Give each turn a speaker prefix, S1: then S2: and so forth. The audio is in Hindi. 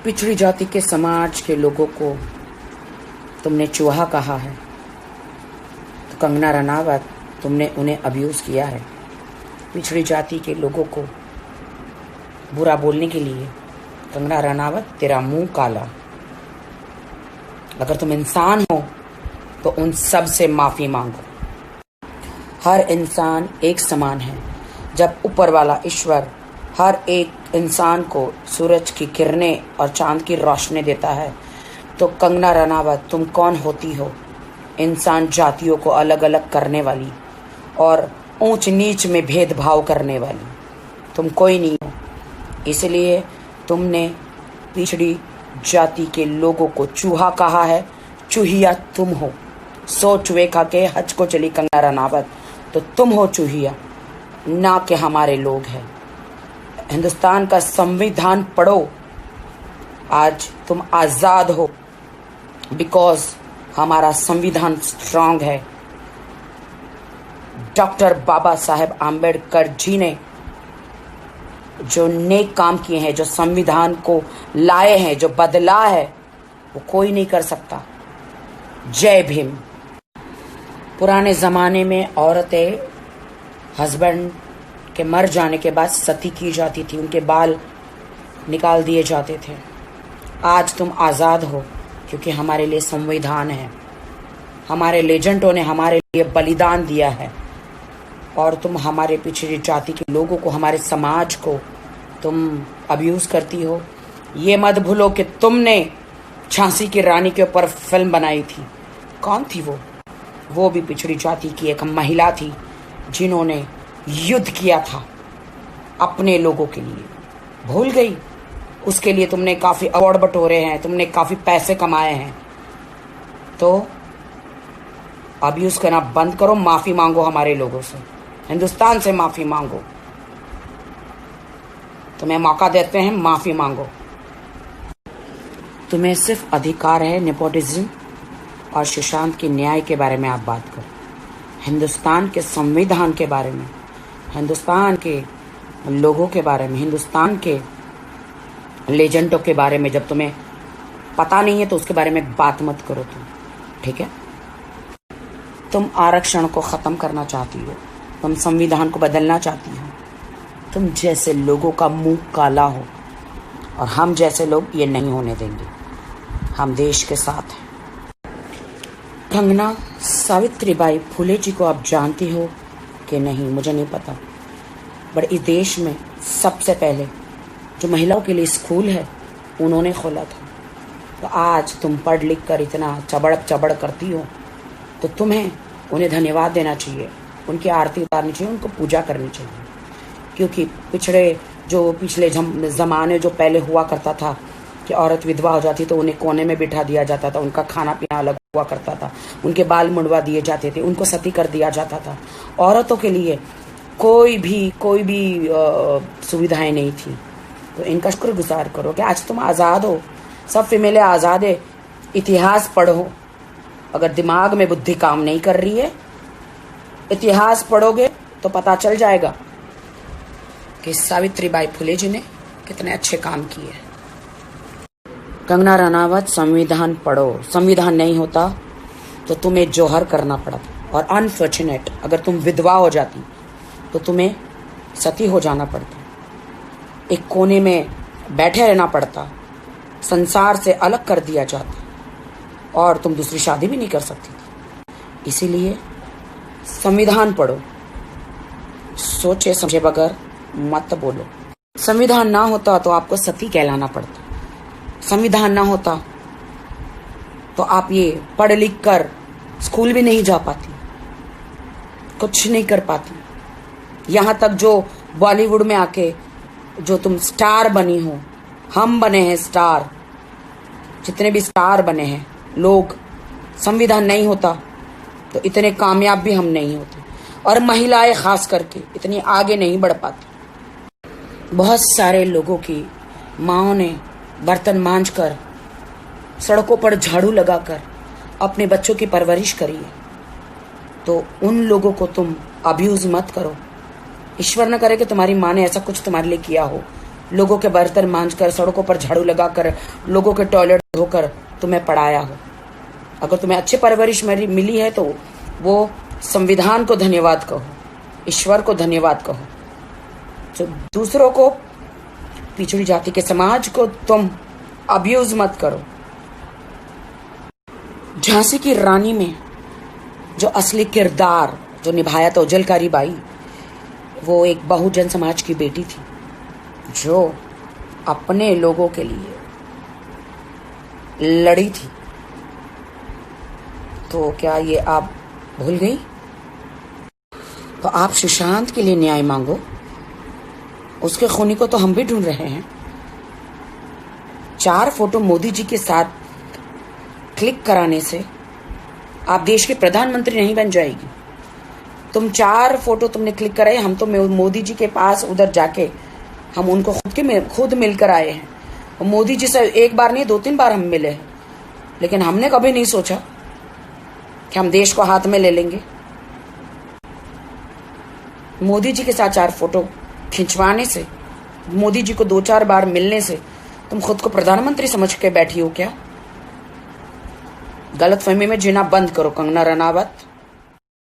S1: पिछड़ी जाति के समाज के लोगों को तुमने चूहा कहा है, तो कंगना रनावत तुमने उन्हें अब्यूज़ किया है। पिछड़ी जाति के लोगों को बुरा बोलने के लिए कंगना रनावत तेरा मुंह काला। अगर तुम इंसान हो तो उन सब से माफ़ी मांगो। हर इंसान एक समान है। जब ऊपर वाला ईश्वर हर एक इंसान को सूरज की किरणें और चांद की रोशनी देता है, तो कंगना रनावत तुम कौन होती हो? इंसान जातियों को अलग अलग करने वाली और ऊंच नीच में भेदभाव करने वाली तुम कोई नहीं हो। इसलिए तुमने पिछड़ी जाति के लोगों को चूहा कहा है। चूहिया तुम हो। सो चूहे खा के हज को चली कंगना रनावत, तो तुम हो चूहिया, ना कि हमारे लोग हैं। हिंदुस्तान का संविधान पढ़ो। आज तुम आज़ाद हो बिकॉज हमारा संविधान स्ट्रांग है। डॉक्टर बाबा साहेब आम्बेडकर जी ने जो नेक काम किए हैं, जो संविधान को लाए हैं, जो बदला है, वो कोई नहीं कर सकता। जय भीम। पुराने ज़माने में औरतें हस्बैंड के मर जाने के बाद सती की जाती थी, उनके बाल निकाल दिए जाते थे। आज तुम आज़ाद हो क्योंकि हमारे लिए संविधान है। हमारे लेजेंडों ने हमारे लिए बलिदान दिया है और तुम हमारे पिछड़ी जाति के लोगों को, हमारे समाज को तुम अब्यूज़ करती हो। ये मत भूलो कि तुमने झांसी की रानी के ऊपर फिल्म बनाई थी। कौन थी वो? वो भी पिछड़ी जाति की एक महिला थी जिन्होंने युद्ध किया था अपने लोगों के लिए। भूल गई? उसके लिए तुमने काफ़ी अवार्ड बटोरे हैं, तुमने काफ़ी पैसे कमाए हैं। तो अब्यूज़ करना बंद करो, माफ़ी मांगो हमारे लोगों से, हिंदुस्तान से माफ़ी मांगो। तुम्हें मौका देते हैं, माफ़ी मांगो। तुम्हें सिर्फ अधिकार है नेपोटिज्म और सुशांत के न्याय के बारे में आप बात करो। हिंदुस्तान के संविधान के बारे में, हिंदुस्तान के लोगों के बारे में, हिंदुस्तान के लेजेंडों के बारे में जब तुम्हें पता नहीं है तो उसके बारे में बात मत करो तुम, ठीक है? तुम आरक्षण को ख़त्म करना चाहती हो, तुम संविधान को बदलना चाहती हो। तुम जैसे लोगों का मुंह काला हो और हम जैसे लोग ये नहीं होने देंगे। हम देश के साथ हैं। कंगना सावित्रीबाई फुले जी को आप जानती हो कि नहीं, मुझे नहीं पता, बट इस देश में सबसे पहले जो महिलाओं के लिए स्कूल है उन्होंने खोला था। तो आज तुम पढ़ लिख कर इतना चबड़ करती हो, तो तुम्हें उन्हें धन्यवाद देना चाहिए, उनकी आरती उतारनी चाहिए, उनको पूजा करनी चाहिए। क्योंकि पिछले ज़माने जो पहले हुआ करता था कि औरत विधवा हो जाती तो उन्हें कोने में बिठा दिया जाता था, उनका खाना पीना अलग हुआ करता था, उनके बाल मुंडवा दिए जाते थे, उनको सती कर दिया जाता था। औरतों के लिए कोई भी सुविधाएं नहीं थी। तो इनका शुक्रगुजार करो कि आज तुम आज़ाद हो। सब फीमेलें आज़ाद है। इतिहास पढ़ो। अगर दिमाग में बुद्धि काम नहीं कर रही है, इतिहास पढ़ोगे तो पता चल जाएगा कि सावित्रीबाई फुले जी ने कितने अच्छे काम किए। कंगना रनावत, संविधान पढ़ो। संविधान नहीं होता तो तुम्हें जौहर करना पड़ता, और अनफॉर्चुनेट अगर तुम विधवा हो जाती तो तुम्हें सती हो जाना पड़ता, एक कोने में बैठे रहना पड़ता, संसार से अलग कर दिया जाता और तुम दूसरी शादी भी नहीं कर सकती थी। इसीलिए संविधान पढ़ो, सोचे समझे बगैर मत बोलो। संविधान ना होता तो आपको सती कहलाना पड़ता। संविधान ना होता तो आप ये पढ़ लिख कर स्कूल भी नहीं जा पाती, कुछ नहीं कर पाती। यहाँ तक जो बॉलीवुड में आके जो तुम स्टार बनी हो, हम बने हैं स्टार, जितने भी स्टार बने हैं लोग, संविधान नहीं होता तो इतने कामयाब भी हम नहीं होते, और महिलाएं खास करके इतनी आगे नहीं बढ़ पाती। बहुत सारे लोगों की माँओं ने बर्तन मांजकर, सड़कों पर झाड़ू लगाकर अपने बच्चों की परवरिश करी है। तो उन लोगों को तुम अब्यूज़ मत करो। ईश्वर न करे कि तुम्हारी माँ ने ऐसा कुछ तुम्हारे लिए किया हो। लोगों के बर्तन मांजकर, सड़कों पर झाड़ू लगाकर, लोगों के टॉयलेट धोकर तुम्हें पढ़ाया हो। अगर तुम्हें अच्छी परवरिश मिली है तो वो संविधान को धन्यवाद कहो, ईश्वर को धन्यवाद कहो। तो दूसरों को, पिछड़ी जाति के समाज को तुम अब्यूज मत करो। झांसी की रानी में जो असली किरदार जो निभाया था उजलकारी बाई, वो एक बहुजन समाज की बेटी थी जो अपने लोगों के लिए लड़ी थी। तो क्या ये आप भूल गई? तो आप सुशांत के लिए न्याय मांगो। उसके खूनी को तो हम भी ढूंढ रहे हैं। 4 फोटो मोदी जी के साथ क्लिक कराने से आप देश के प्रधानमंत्री नहीं बन जाएगी। तुम 4 फोटो तुमने क्लिक कराए, हम तो मोदी जी के पास उधर जाके हम उनको खुद मिलकर आए हैं। मोदी जी से एक बार नहीं 2-3 बार हम मिले हैं, लेकिन हमने कभी नहीं सोचा कि हम देश को हाथ में ले लेंगे। मोदी जी के साथ 4 फोटो खिंचवाने से, मोदी जी को 2-4 बार मिलने से तुम खुद को प्रधानमंत्री समझ के बैठी हो क्या? गलतफहमी में जीना बंद करो कंगना रनावत।